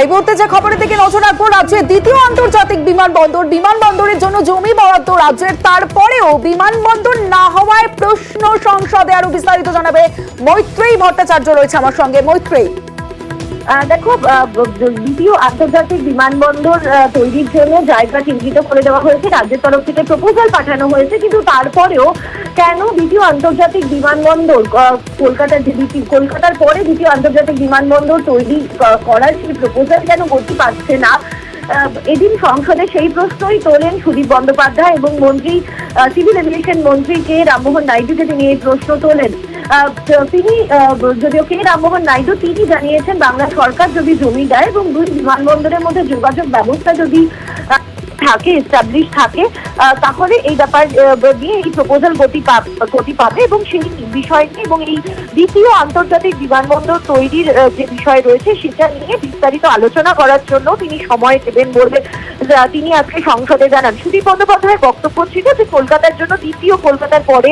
এই মুহূর্তে যে খবরের দিকে নজর রাখবো, রাজ্যের দ্বিতীয় আন্তর্জাতিক বিমানবন্দরের জন্য জমি বরাদ্দ রাজ্যের, তারপরেও বিমানবন্দর না হওয়ায় প্রশ্ন সংসদে। আরো বিস্তারিত জানাবে মৈত্রেয়ী ভট্টাচার্য রয়েছে আমার সঙ্গে। মৈত্রেয়ী, দেখো, দ্বিতীয় আন্তর্জাতিক বিমানবন্দর তৈরির জন্য জায়গা চিহ্নিত করে দেওয়া হয়েছে, রাজ্যের তরফ থেকে প্রপোজাল পাঠানো হয়েছে, কিন্তু তারপরেও কেন দ্বিতীয় আন্তর্জাতিক বিমানবন্দর কলকাতার পরে দ্বিতীয় আন্তর্জাতিক বিমানবন্দর তৈরি করার সেই প্রপোজাল কেন গতি পাচ্ছে না, এদিন সংসদে সেই প্রশ্নই তোলেন সুদীপ বন্দ্যোপাধ্যায় এবং মন্ত্রী সিভিল এভিয়েশন মন্ত্রী কে রামমোহন নাইডুকে তিনি এই প্রশ্ন তোলেন। তিনি যদিও কে রামমোহন নাইডু তিনি জানিয়েছেন বাংলা সরকার যদি জমি দেয় এবং দুই বিমানবন্দরের মধ্যে যোগাযোগ ব্যবস্থা যদি থাকে, এস্টাবলিশ থাকে, তাহলে এই ব্যাপার নিয়ে এই প্রপোজাল গতি পাবে এবং সেই বিষয়টি এবং এই দ্বিতীয় আন্তর্জাতিক বিমানবন্দর তৈরির যে বিষয় রয়েছে সেটা নিয়ে বিস্তারিত আলোচনা করার জন্য তিনি সময় দেবেন বলে তিনি আজকে সংসদে জানান। সুদীপ বন্দ্যোপাধ্যায়ের বক্তব্য ছিল যে কলকাতার জন্য কলকাতার পরে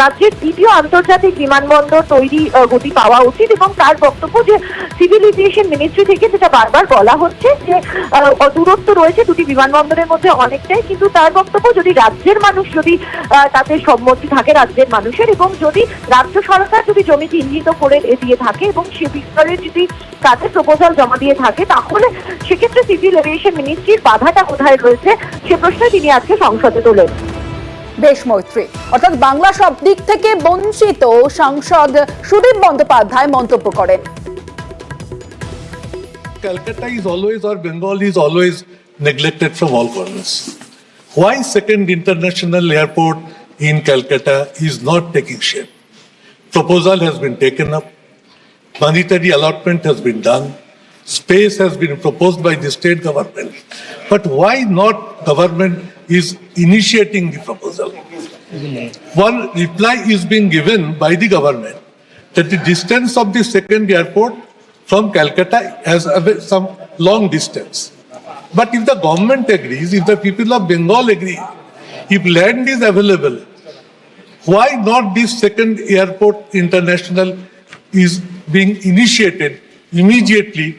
রাজ্যের দ্বিতীয় আন্তর্জাতিক বিমানবন্দর তৈরি গতি পাওয়া উচিত এবং তার বক্তব্য যে সিভিল এভিয়েশন মিনিস্ট্রি থেকে যেটা বারবার বলা হচ্ছে যে দূরত্ব রয়েছে দুটি বিমানবন্দরের মধ্যে অনেকটাই, কিন্তু তার বক্তব্য যদি রাজ্যের মানুষ যদি তাতে সম্মতি থাকে রাজ্যের মানুষের এবং যদি রাজ্য সরকার যদি জমি চিহ্নিত করে দিয়ে থাকে এবং সে বিষয়ে যদি তাদের প্রপোজাল জমা দিয়ে থাকে তাহলে সেক্ষেত্রে সিভিল এভিয়েশন মিনিস্ট্রির বাধাটা কোথায় রয়েছে সে প্রশ্নে তিনি আজকে সংসদে তোলেন। বেশ মৈত্রী, অর্থাৎ বাংলা সব দিক থেকে বঞ্চিত সাংসদ সুদীপ বন্দ্যোপাধ্যায় মন্তব্য করেন। Calcutta is always, or Bengal is always neglected from all corners. Why second international airport in Calcutta is not taking shape? Proposal has been taken up, monetary allotment has been done, space has been proposed by the state government. But why not government is initiating the proposal? One reply is being given by the government that the distance of the second airport from Calcutta has some long distance. But if the government agrees, if the people of Bengal agree, if land is available, why not this second airport international is being initiated immediately?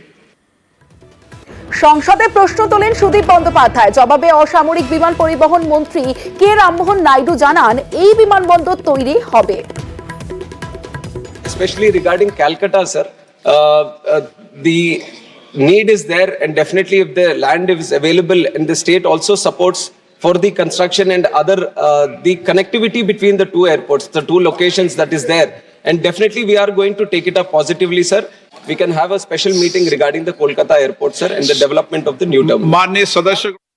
সংসদে প্রশ্ন তোলেন সুদীপ বন্দ্যোপাধ্যায়। জবাবে অসামরিক বিমান পরিবহন মন্ত্রী কে রামমোহন নাইডু জানান এই বিমানবন্দর তৈরি হবে। Especially regarding Calcutta, sir, the need is there, and definitely if the land is available and the state also supports for the construction and other the connectivity between the two airports, the two locations that is there, and definitely we are going to take it up positively, sir. We can have a special meeting regarding the Kolkata airport, sir, and the development of the new terminal.